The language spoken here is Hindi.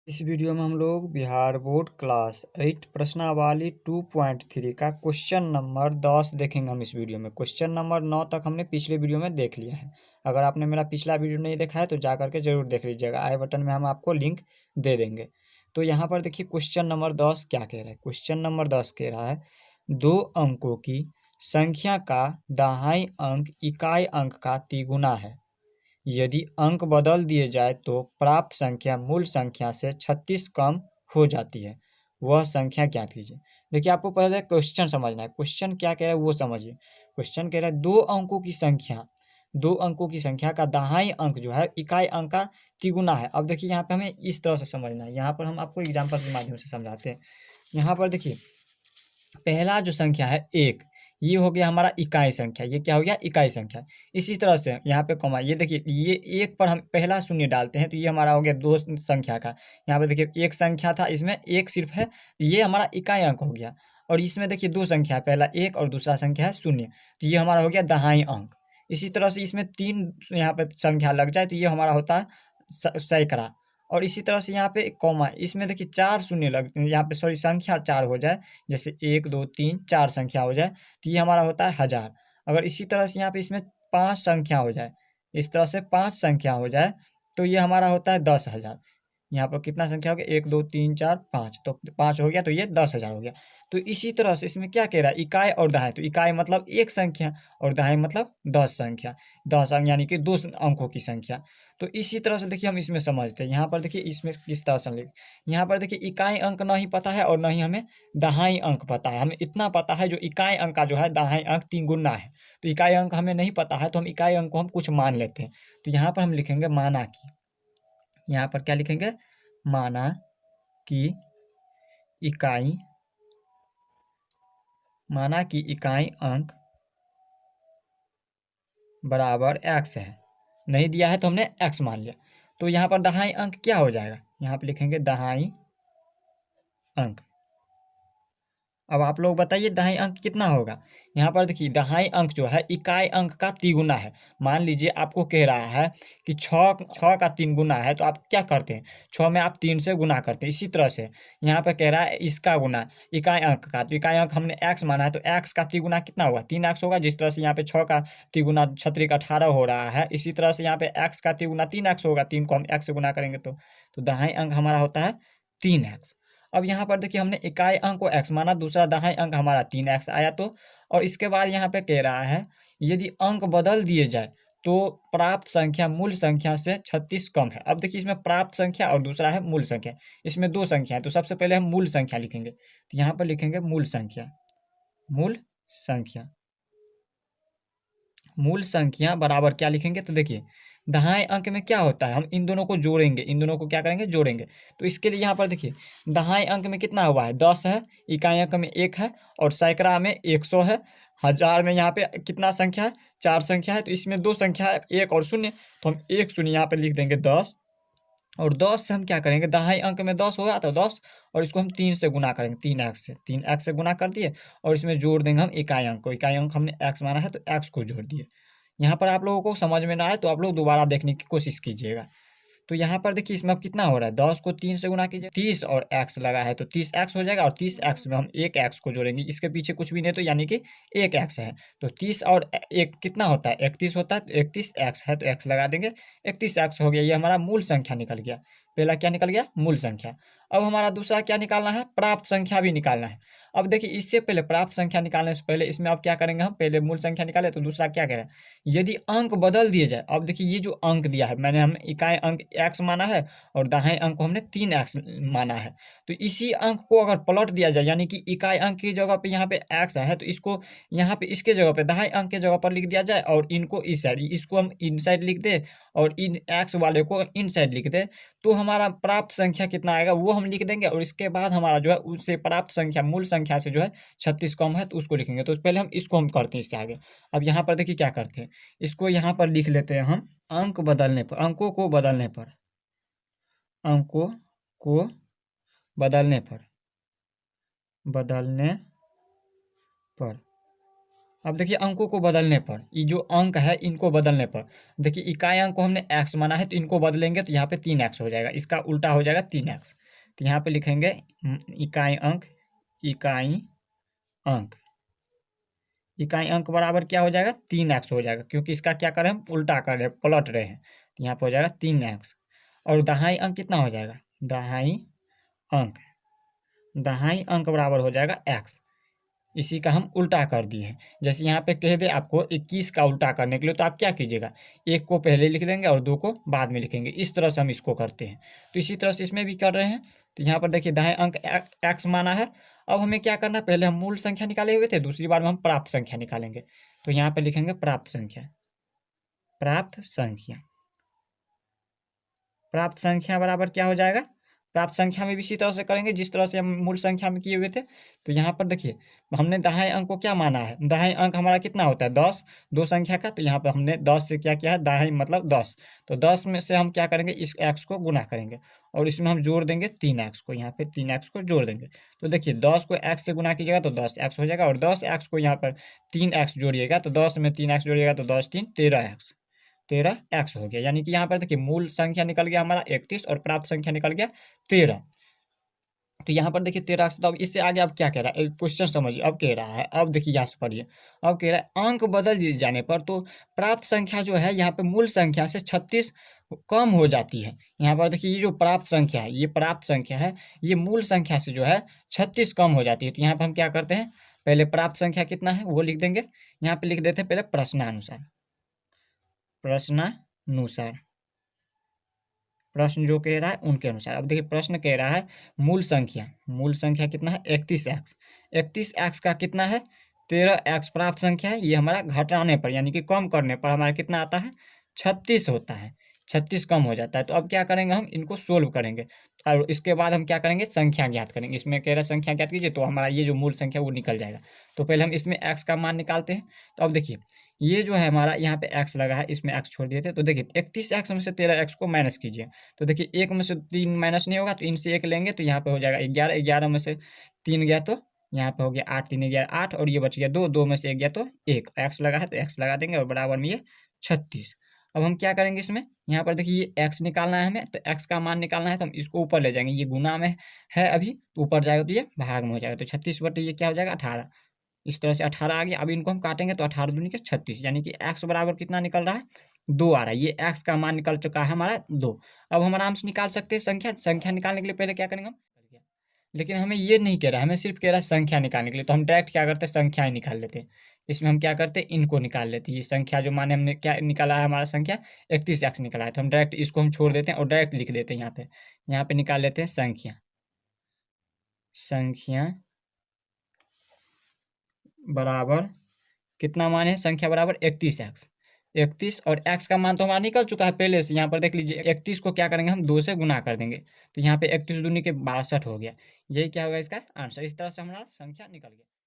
इस वीडियो में हम लोग बिहार बोर्ड क्लास 8 प्रश्नावली 2.3 का क्वेश्चन नंबर 10 देखेंगे। हम इस वीडियो में क्वेश्चन नंबर 9 तक हमने पिछले वीडियो में देख लिया है। अगर आपने मेरा पिछला वीडियो नहीं देखा है तो जा करके जरूर देख लीजिएगा। आई बटन में हम आपको लिंक दे देंगे। तो यहाँ पर देखिए क्वेश्चन नंबर 10 क्या कह रहा है। क्वेश्चन नंबर 10 कह रहा है 2 अंकों की संख्या का दाहाई अंक इकाई अंक का तिगुना है। यदि अंक बदल दिए जाए तो प्राप्त संख्या मूल संख्या से 36 कम हो जाती है। वह संख्या ज्ञात कीजिए। देखिए आपको पहले क्वेश्चन समझना है। क्वेश्चन क्या कह रहा है वो समझिए। क्वेश्चन कह रहा है 2 अंकों की संख्या, 2 अंकों की संख्या का दाहाई अंक जो है इकाई अंक का तिगुना है। अब देखिए यहाँ पे हमें इस तरह से समझना है। यहाँ पर हम आपको एग्जाम्पल के माध्यम से समझाते हैं। यहाँ पर देखिए पहला जो संख्या है 1, ये हो गया हमारा इकाई संख्या। ये क्या हो गया? इकाई संख्या। इसी तरह से यहाँ पे कॉमा, ये देखिए ये 1 पर हम पहला शून्य डालते हैं तो ये हमारा हो गया 2 संख्या का। यहाँ पे देखिए एक संख्या था, इसमें एक सिर्फ है, ये हमारा इकाई अंक हो गया। और इसमें देखिए 2 संख्या है, पहला 1 और दूसरा संख्या है 0, तो ये हमारा हो गया दहाई अंक। इसी तरह से इसमें 3 यहाँ पे संख्या लग जाए तो ये हमारा होता है सैकड़ा। और इसी तरह से यहाँ पे कॉमा, इसमें देखिए 4 शून्य लग, यहाँ पे सॉरी संख्या 4 हो जाए, जैसे 1 2 3 4 संख्या हो जाए तो ये हमारा होता है 1000। अगर इसी तरह से यहाँ पे इसमें 5 संख्या हो जाए, इस तरह से 5 संख्या हो जाए तो ये हमारा होता है 10,000। यहाँ पर कितना संख्या हो गया? 1 2 3 4 5, तो 5 हो गया तो ये 10,000 हो गया। तो इसी तरह से इसमें क्या कह रहा है? इकाई और दहाई। तो इकाई मतलब एक संख्या और दहाई मतलब 10 संख्या, 10 अंक यानी कि 2 अंकों की संख्या। तो इसी तरह से देखिए हम इसमें समझते हैं। यहाँ पर देखिए इसमें किस तरह से लिख, यहाँ पर देखिए इकाई अंक नहीं पता है और न ही हमें दहाई अंक पता है। हमें इतना पता है जो इकाई अंक का जो है दहाई अंक 3 गुना है। तो इकाई अंक हमें नहीं पता है तो हम इकाई अंक को हम कुछ मान लेते हैं। तो यहाँ पर हम लिखेंगे माना कि, यहाँ पर क्या लिखेंगे? माना कि इकाई, माना कि इकाई अंक बराबर x है। नहीं दिया है तो हमने x मान लिया। तो यहाँ पर दहाई अंक क्या हो जाएगा? यहाँ पर लिखेंगे दहाई अंक। अब आप लोग बताइए दहाई अंक कितना होगा? यहाँ पर देखिए दहाई अंक जो है इकाई अंक का तिगुना है। मान लीजिए आपको कह रहा है कि 6 का 3 गुना है, तो आप क्या करते हैं? 6 में आप 3 से गुना करते हैं। इसी तरह से यहाँ पे कह रहा है इसका गुना इकाई अंक का, तो इकाई अंक हमने x माना है तो x का तिगुना कितना होगा? 3x होगा। जिस तरह से यहाँ पे 6 का तिगुना 6 18 हो रहा है, इसी तरह से यहाँ पे x का तिगुना 3x होगा। 3 को हम x से गुना करेंगे तो दहाई अंक हमारा होता है 3x। अब यहाँ पर देखिए हमने इकाई अंक को x माना, दूसरा दहाई अंक हमारा 3x आया। तो और इसके बाद यहाँ पे कह रहा है यदि अंक बदल दिए जाए तो प्राप्त संख्या मूल संख्या से 36 कम है। अब देखिए इसमें प्राप्त संख्या और दूसरा है मूल संख्या, इसमें 2 संख्या है। तो सबसे पहले हम मूल संख्या लिखेंगे, तो यहाँ पर लिखेंगे मूल संख्या। मूल संख्या, मूल संख्या बराबर क्या लिखेंगे? तो देखिए दहाई अंक में क्या होता है, हम इन दोनों को जोड़ेंगे, इन दोनों को क्या करेंगे? जोड़ेंगे। तो इसके लिए यहाँ पर देखिए दहाई अंक में कितना हुआ है? 10 है, इकाई अंक में 1 है, और सैकड़ा में 100 है, हजार में यहाँ पे कितना संख्या है? 4 संख्या है। तो इसमें 2 संख्या है, 1 और 0, तो हम 1 शून्य यहाँ पे लिख देंगे 10। और 10 से हम क्या करेंगे? दहाई अंक में 10 होगा तो 10, और इसको हम 3 से गुना करेंगे, 3x से, 3x से गुना कर दिए, और इसमें जोड़ देंगे हम इकाई अंक को। इकाई अंक हमने x माना है तो x को जोड़ दिए। यहाँ पर आप लोगों को समझ में ना आए तो आप लोग दोबारा देखने की कोशिश कीजिएगा। तो यहाँ पर देखिए इसमें अब कितना हो रहा है? 10 को 3 से गुना कीजिए, 30 और x लगा है तो 30x हो जाएगा, और 30x में हम एक x को जोड़ेंगे, इसके पीछे कुछ भी नहीं तो यानी कि एक x है। तो 30 और 1 कितना होता है? 31 होता है। तो 31x है तो x लगा देंगे, 31x हो गया। ये हमारा मूल संख्या निकल गया। पहला क्या निकल गया? मूल संख्या। अब हमारा दूसरा क्या निकालना है? प्राप्त संख्या भी निकालना है। अब देखिए इससे पहले प्राप्त संख्या निकालने से पहले इसमें अब क्या करेंगे? हम पहले मूल संख्या निकाले, तो दूसरा क्या कह रहा है? यदि अंक बदल दिए जाए। अब देखिए ये जो अंक दिया है, मैंने हम इकाई अंक x माना है और दाहिने अंक को हमने 3x माना है। तो इसी अंक को अगर पलट दिया जाए, यानी कि इकाई अंक की जगह पे यहाँ पे x है तो इसको यहाँ पे इसके जगह पे दाहिने अंक के जगह पर लिख दिया जाए, और इनको इस साइड, इसको हम इन साइड लिख दे और इन x वाले को इन साइड लिख दे, तो हमारा प्राप्त संख्या कितना आएगा वो हम लिख देंगे। और इसके बाद हमारा जो है उससे प्राप्त संख्या मूल संख्या से जो है 36 कम है तो उसको लिखेंगे। तो पहले हम इसको हम करते हैं इससे आगे। अब यहाँ पर देखिए क्या करते हैं, इसको यहाँ पर लिख लेते हैं हम अंक बदलने पर, अंकों को बदलने पर, अंकों को बदलने पर, बदलने पर। अब देखिए अंकों को बदलने पर, ये जो अंक है इनको बदलने पर, देखिए इकाई अंक को हमने x माना है तो इनको बदलेंगे तो यहाँ पे 3x हो जाएगा, इसका उल्टा हो जाएगा 3x। तो यहाँ पे लिखेंगे इकाई अंक, इकाई अंक, इकाई अंक बराबर क्या हो जाएगा 3x हो जाएगा, क्योंकि इसका क्या कर रहे हैं हम उल्टा कर रहे हैं, पलट रहे हैं। तो यहाँ पे हो जाएगा 3x। और दहाई अंक कितना हो जाएगा, दहाई अंक, दहाई अंक बराबर हो जाएगा x। इसी का हम उल्टा कर दिए हैं। जैसे यहाँ पे कह दे आपको 21 का उल्टा करने के लिए, तो आप क्या कीजिएगा, एक को पहले लिख देंगे और दो को बाद में लिखेंगे। इस तरह से हम इसको करते हैं। तो इसी तरह से इसमें भी कर रहे हैं। तो यहाँ पर देखिए दाएं अंक x माना है। अब हमें क्या करना है, पहले हम मूल संख्या निकाले हुए थे, दूसरी बार में हम प्राप्त संख्या निकालेंगे। तो यहाँ पे लिखेंगे प्राप्त संख्या, प्राप्त संख्या, प्राप्त संख्या बराबर क्या हो जाएगा, प्राप्त संख्या में भी इसी तरह से करेंगे जिस तरह से हम मूल संख्या में किए हुए थे। तो यहाँ पर देखिए हमने दाहिने अंक को क्या माना है, दाहिने अंक हमारा कितना होता है 10, दो संख्या का। तो यहाँ पर हमने 10 से क्या किया है, दाहिने मतलब 10। तो 10 में से हम क्या करेंगे, इस x को गुना करेंगे और इसमें हम जोड़ देंगे 3x को, यहाँ पे 3x को जोड़ देंगे। तो देखिए 10 को x से गुना कीजिएगा तो 10x हो जाएगा, और 10x को यहाँ पर 3x जोड़िएगा तो 10 में 3x जोड़िएगा तो 10 3 13x, 13x हो गया। यानी कि यहाँ पर देखिए मूल संख्या निकल गया हमारा 31 और प्राप्त संख्या निकल गया 13। तो यहाँ पर देखिए 13x। तो अब इससे आगे अब क्या कह रहा है, क्वेश्चन समझिए। अब कह रहा है, अब देखिए यहाँ से पढ़िए। अब कह रहा है अंक बदल दिए जाने पर तो प्राप्त संख्या जो है यहाँ पे मूल संख्या से 36 कम हो जाती है। यहाँ पर देखिए ये जो प्राप्त संख्या है, ये प्राप्त संख्या है, ये मूल संख्या से जो है 36 कम हो जाती है। तो यहाँ पर हम क्या करते हैं, पहले प्राप्त संख्या कितना है वो लिख देंगे। यहाँ पे लिख देते हैं पहले प्रश्नानुसार, प्रश्नानुसार, प्रश्न जो कह रहा है उनके अनुसार। अब देखिए प्रश्न कह रहा है मूल संख्या, मूल संख्या कितना है 31x, 31x का कितना है 13x प्राप्त संख्या है। ये हमारा घटाने पर यानी कि कम करने पर हमारा कितना आता है 36 होता है, 36 कम हो जाता है। तो अब क्या करेंगे, हम इनको सोल्व करेंगे और इसके बाद हम क्या करेंगे, संख्या ज्ञात करेंगे। इसमें कह रहा है संख्या ज्ञात कीजिए, तो हमारा ये जो मूल संख्या वो निकल जाएगा। तो पहले हम इसमें x का मान निकालते हैं। तो अब देखिए ये जो है हमारा यहाँ पे x लगा है, इसमें x छोड़ दिए थे। तो देखिए 31x में से 13x को माइनस कीजिए। तो देखिए एक में से 3 माइनस नहीं होगा, तो इनसे एक लेंगे तो यहाँ पे हो जाएगा 11, 11 में से 3 गया तो यहाँ पे हो गया 8, 3 11 8, और ये बच गया 2, 2 में से 1 गया तो 1, x लगा है तो x लगा देंगे और बराबर में ये 36। अब हम क्या करेंगे इसमें, यहाँ पर देखिए ये x निकालना है हमें, तो x का मान निकालना है तो हम इसको ऊपर ले जाएंगे। ये गुना में है अभी, तो ऊपर जाएगा तो ये भाग में हो जाएगा। तो 36 बटे ये क्या हो जाएगा 18। इस तरह से 18 आ गया। अब इनको हम काटेंगे तो 18 दूनी के 36, यानी कि x बराबर कितना निकल रहा है 2 आ रहा है। ये x का मान निकल चुका है हमारा 2। अब हम आराम से निकाल सकते हैं संख्या। संख्या निकालने के लिए पहले क्या करेंगे हम, लेकिन हमें ये नहीं कह रहा है, हमें सिर्फ कह रहा है संख्या निकालने के लिए। तो हम डायरेक्ट क्या करते हैं, संख्या ही निकाल लेते हैं। इसमें हम क्या करते हैं, इनको निकाल लेते हैं। ये संख्या जो माने हमने क्या निकाला है, हमारा संख्या 31x निकाला है, तो हम डायरेक्ट इसको हम छोड़ देते हैं और डायरेक्ट लिख देते हैं। यहाँ पे निकाल लेते हैं संख्या, संख्या बराबर कितना मान है, संख्या बराबर 31x, 31। और x का मान तो हमारा निकल चुका है पहले से। यहाँ पर देख लीजिए 31 को क्या करेंगे हम 2 से गुना कर देंगे, तो यहाँ पे 31 दूनी के 62 हो गया। यही क्या होगा इसका आंसर। इस तरह से हमारा संख्या निकल गया।